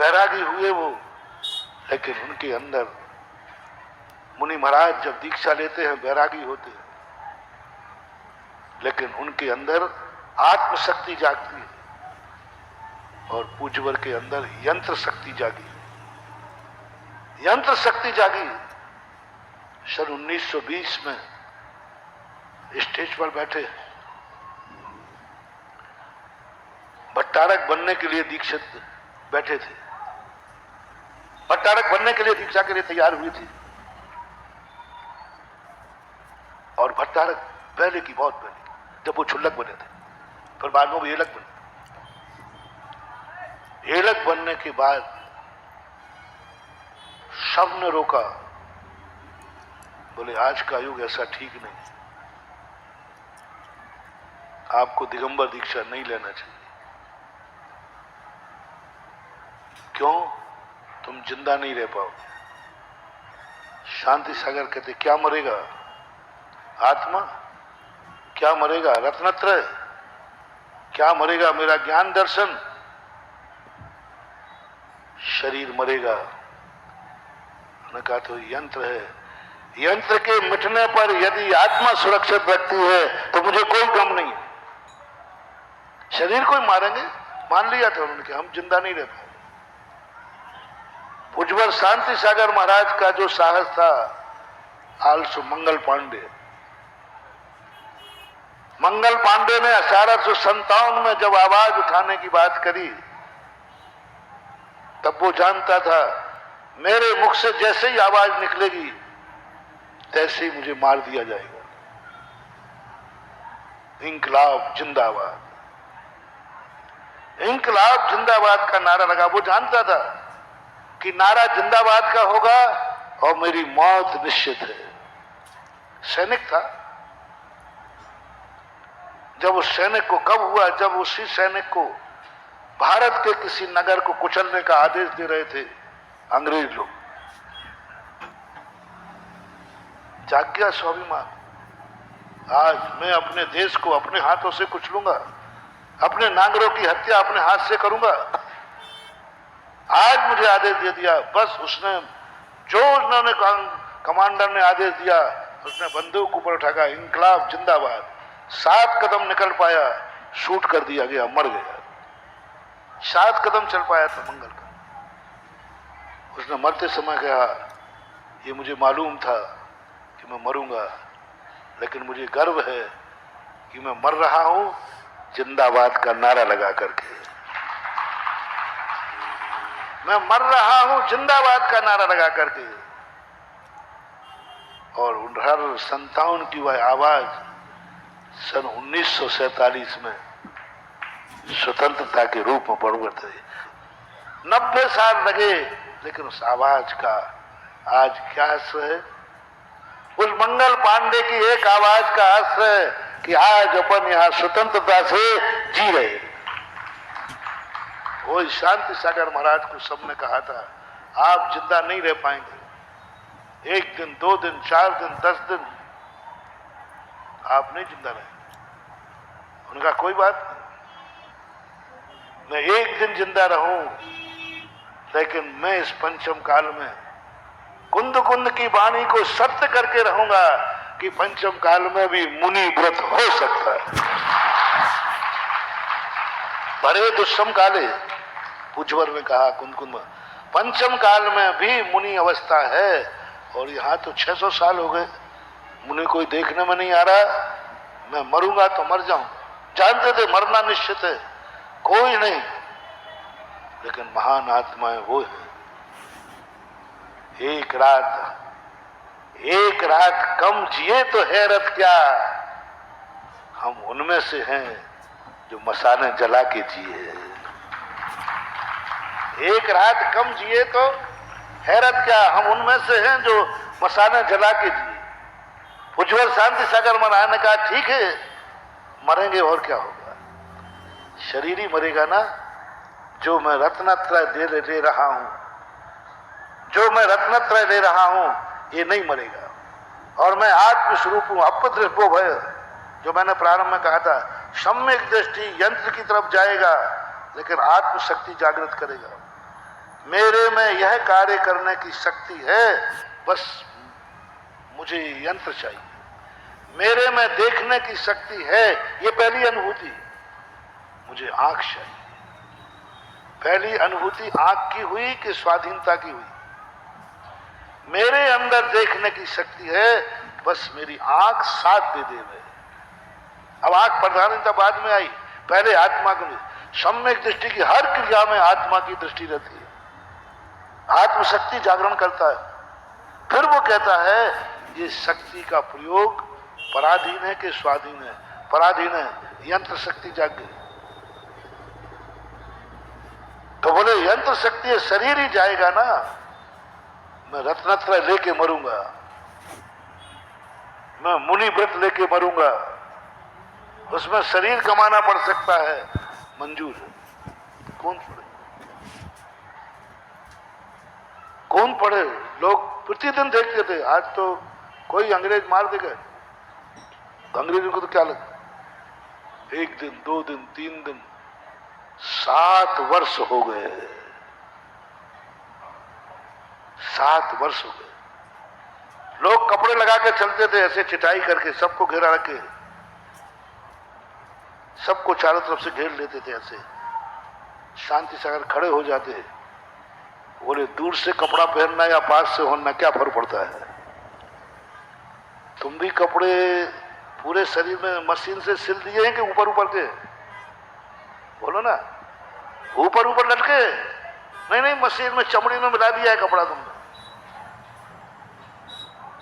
बैरागी हुए वो, लेकिन उनके अंदर मुनि महाराज जब दीक्षा लेते हैं बैरागी होते हैं, लेकिन उनके अंदर आत्मशक्ति जागती है और पूज्यवर के अंदर यंत्र शक्ति जागी। यंत्र शक्ति जागी। सन 1920 में स्टेज पर बैठे भट्टारक बनने के लिए दीक्षित बैठे थे, भट्टारक बनने के लिए दीक्षा के लिए तैयार हुई थी। और भट्टारक पहले की, बहुत पहले जब वो छुल्लक बने थे, फिर बाद में वो एलक बने। एलक बनने के बाद सबने रोका, बोले आज का युग ऐसा ठीक नहीं, आपको दिगंबर दीक्षा नहीं लेना चाहिए। क्यों? तुम जिंदा नहीं रह पाओगे। शांति सागर कहते क्या मरेगा? आत्मा क्या मरेगा? रत्नत्रय क्या मरेगा? मेरा ज्ञान दर्शन। शरीर मरेगा। उन्होंने कहा तो यंत्र है, यंत्र के मिटने पर यदि आत्मा सुरक्षित रखती है तो मुझे कोई गम नहीं। शरीर को ही मारेंगे, मान लिया था उन्होंने कि हम जिंदा नहीं रह पाए। पूज्यवर शांति सागर महाराज का जो साहस था, आलसो मंगल पांडे, मंगल पांडे ने 1857 में जब आवाज उठाने की बात करी, तब वो जानता था मेरे मुख से जैसे ही आवाज निकलेगी तैसे ही मुझे मार दिया जाएगा। इंकलाब जिंदाबाद, इंकलाब जिंदाबाद का नारा लगा। वो जानता था कि नारा जिंदाबाद का होगा और मेरी मौत निश्चित है। सैनिक था। जब उस सैनिक को कब हुआ? जब उसी सैनिक को भारत के किसी नगर को कुचलने का आदेश दे रहे थे अंग्रेज लोग। जाग गया स्वाभिमान। आज मैं अपने देश को अपने हाथों से कुचलूंगा, अपने नागरों की हत्या अपने हाथ से करूंगा। आज मुझे आदेश दे दिया, बस उसने जो उन्होंने कमांडर ने आदेश दिया, उसने बंदूक ऊपर उठाया, इंकलाब जिंदाबाद। 7 कदम निकल पाया, शूट कर दिया गया, मर गया। 7 कदम चल पाया था मंगल का। उसने मरते समय कहा, ये मुझे मालूम था कि मैं मरूंगा, लेकिन मुझे गर्व है कि मैं मर रहा हूं जिंदाबाद का नारा लगा करके। मैं मर रहा हूं जिंदाबाद का नारा लगा करके। और 1957 की वह आवाज सन 1947 में स्वतंत्रता के रूप में परिवर्तित हुई। 90 साल लगे, लेकिन उस आवाज का आज क्या असर है? उस मंगल पांडे की एक आवाज का असर है कि आज अपन यहां स्वतंत्रता से जी रहे। वो शांति सागर महाराज को सबने कहा था, आप जिंदा नहीं रह पाएंगे। 1 दिन, 2 दिन, 4 दिन, 10 दिन आप नहीं जिंदा रहे। उनका कोई बात नहीं, मैं 1 दिन जिंदा रहूं, लेकिन मैं इस पंचम काल में कुंद कुंद की वाणी को सत्य करके रहूंगा कि पंचम काल में भी मुनि व्रत हो सकता है। बड़े दुष्म काले, पूज्यवर ने कहा कुंद कुंद में, पंचम काल में भी मुनि अवस्था है। और यहां तो 600 साल हो गए, मुनि कोई देखने में नहीं आ रहा। मैं मरूंगा तो मर जाऊंगा। जानते थे मरना निश्चित है, कोई नहीं, लेकिन महान आत्माएं वो है। एक रात कम जिए तो हैरत क्या, हम उनमें से हैं जो मसाने जला के जिए। एक रात कम जिए तो हैरत क्या, हम उनमें से हैं जो मसाने जला के जिए। पूज्यवर शांति सागर महाराज ने कहा ठीक है, मरेंगे और क्या होगा, शरीर ही मरेगा ना। जो मैं रत्नत्रय ले रहा हूं, जो मैं रत्नत्रय ले रहा हूं, ये नहीं मरेगा। और मैं आत्मस्वरूप हूं, अपदृष्टो भय, जो मैंने प्रारंभ में कहा था, सम्यक दृष्टि यंत्र की तरफ जाएगा, लेकिन आत्मशक्ति जागृत करेगा। मेरे में यह कार्य करने की शक्ति है, बस मुझे यंत्र चाहिए। मेरे में देखने की शक्ति है, ये पहली अनुभूति, मुझे आंख चाहिए। पहली अनुभूति आंख की हुई कि स्वाधीनता की हुई? मेरे अंदर देखने की शक्ति है, बस मेरी आंख साथ दे देवे। अब आंख प्रधानता बाद में आई, पहले आत्मा की सम्यक दृष्टि की हर क्रिया में आत्मा की दृष्टि रहती है। आत्मशक्ति जागरण करता है। फिर वो कहता है ये शक्ति का प्रयोग पराधीन है कि स्वाधीन है? पराधीन है। यंत्र शक्ति जाग गई। तो बोले यंत्र शक्ति है, शरीर ही जाएगा ना। मैं रत्नत्रय लेके मरूंगा, मैं मुनि व्रत लेके मरूंगा, उसमें शरीर कमाना पड़ सकता है, मंजूर है। कौन पढ़े? कौन पढ़े? लोग प्रतिदिन देखते थे, आज तो कोई अंग्रेज मार देगा। अंग्रेजों को तो क्या लगता, एक दिन, 2 दिन, 3 दिन, 7 वर्ष हो गए। 7 वर्ष हो गए। लोग कपड़े लगा के चलते थे, ऐसे चिटाई करके सबको घेरा रखे, सबको चारों तरफ से घेर लेते थे। ऐसे शांति से अगर खड़े हो जाते, बोले दूर से कपड़ा पहनना या पास से होना क्या फर्क पड़ता है? तुम भी कपड़े पूरे शरीर में मशीन से सिल दिए हैं कि ऊपर ऊपर के? बोलो ना, ऊपर ऊपर लटके? नहीं नहीं, मशीन में चमड़ी में मिला दिया है कपड़ा तुमने।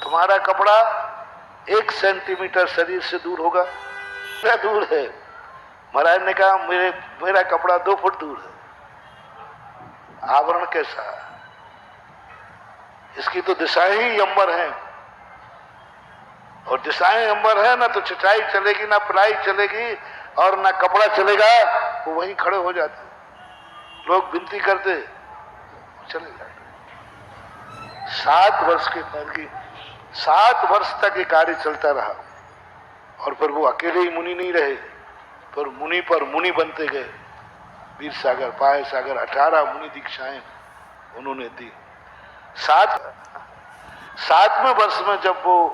तुम्हारा कपड़ा 1 सेंटीमीटर शरीर से दूर होगा, क्या दूर है? महाराज ने कहा मेरा कपड़ा 2 फुट दूर है। आवरण कैसा? इसकी तो दिशाएं ही अंबर हैं, और दिशाएं अंबर है ना, तो चटाई चलेगी ना, पलाई चलेगी, और ना कपड़ा चलेगा। वो वहीं खड़े हो जाते, लोग विनती करते, चले जाते। 7 वर्ष के बाद की 7 वर्ष तक ये कार्य चलता रहा। और फिर वो अकेले ही मुनि नहीं रहे, पर मुनि बनते गए। वीर सागर, पाय सागर, 18 मुनि दीक्षाएं उन्होंने दी। 7वें वर्ष में जब वो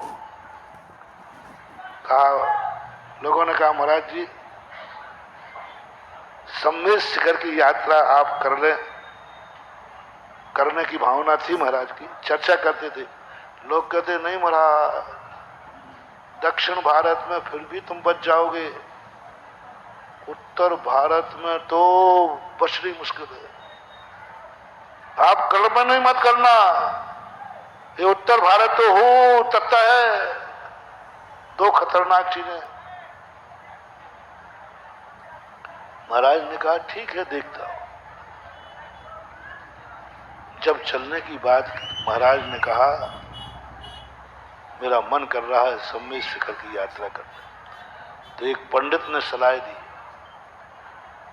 कहा, लोगों ने कहा महाराज जी सम्मेद शिखर की यात्रा आप कर लें, करने की भावना थी महाराज की, चर्चा करते थे। लोग कहते नहीं महाराज, दक्षिण भारत में फिर भी तुम बच जाओगे, उत्तर भारत में तो बचनी मुश्किल है। आप कल्पना नहीं मत करना, ये उत्तर भारत तो हो सकता है 2 खतरनाक चीजें। महाराज ने कहा ठीक है, देखता हूं। जब चलने की बात महाराज ने कहा, मेरा मन कर रहा है सम्मेद शिखर की यात्रा करने, तो एक पंडित ने सलाह दी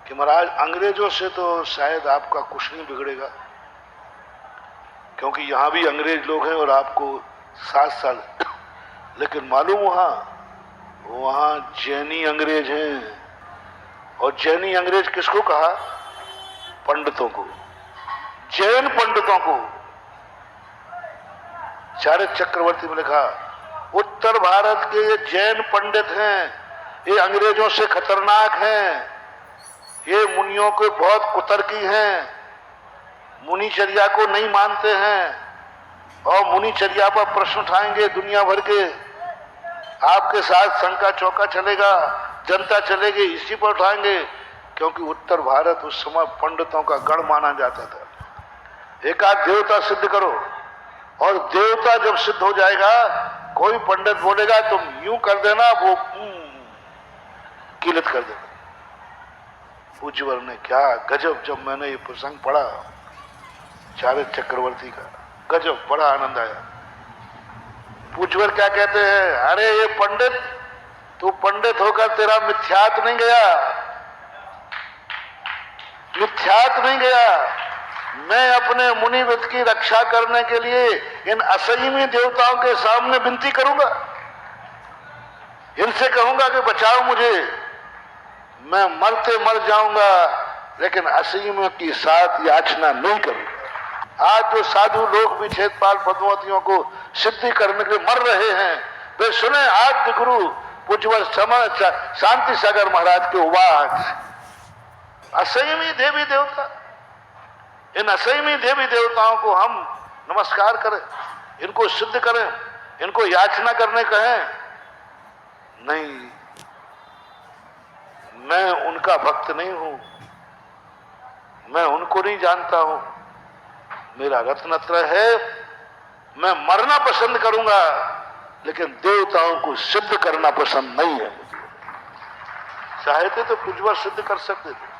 कि महाराज अंग्रेजों से तो शायद आपका कुछ नहीं बिगड़ेगा, क्योंकि यहां भी अंग्रेज लोग हैं और आपको 7 साल, लेकिन मालूम वहां जैनी अंग्रेज हैं। और जैनी अंग्रेज किसको कहा? पंडितों को, जैन पंडितों को। चाणक्य चक्रवर्ती में लिखा, उत्तर भारत के ये जैन पंडित हैं, ये अंग्रेजों से खतरनाक हैं, ये मुनियों के बहुत कुतर्की हैं, मुनिचर्या को नहीं मानते हैं, और मुनिचर्या पर प्रश्न उठाएंगे दुनिया भर के। आपके साथ शंका चौका चलेगा, जनता चलेगी, इसी पर उठाएंगे, क्योंकि उत्तर भारत उस समय पंडितों का गढ़ माना जाता था। एक आध देवता सिद्ध करो, और देवता जब सिद्ध हो जाएगा, कोई पंडित बोलेगा तुम यूं कर देना, वो किलित कर देना। उज्जवल ने क्या गजब, जब मैंने ये प्रसंग पढ़ा चाणक्य चक्रवर्ती का, गजब, बड़ा आनंद आया। उज्जवल क्या कहते हैं, अरे ये पंडित, तू पंडित होकर तेरा मिथ्यात नहीं गया, मिथ्यात नहीं गया। मैं अपने मुनिवृत्त की रक्षा करने के लिए इन असंयमी देवताओं के सामने विनती करूंगा, इनसे कहूंगा कि बचाओ मुझे, मैं मरते मर जाऊंगा, लेकिन असंयमियों की साथ याचना नहीं करूंगा। आज जो साधु लोग भी क्षेत्रपाल पद्मावतियों को सिद्धि करने के लिए मर रहे हैं, वे सुने आद्य गुरु पूज्यवर शांति सागर महाराज के वाच। असंयमी देवी देवता, इन असंयमी देवी देवताओं को हम नमस्कार करें, इनको सिद्ध करें, इनको याचना करने कहें? नहीं, मैं उनका भक्त नहीं हूं, मैं उनको नहीं जानता हूं। मेरा रत्नत्रय है, मैं मरना पसंद करूंगा लेकिन देवताओं को सिद्ध करना पसंद नहीं है। चाहते तो कुछ बार सिद्ध कर सकते थे,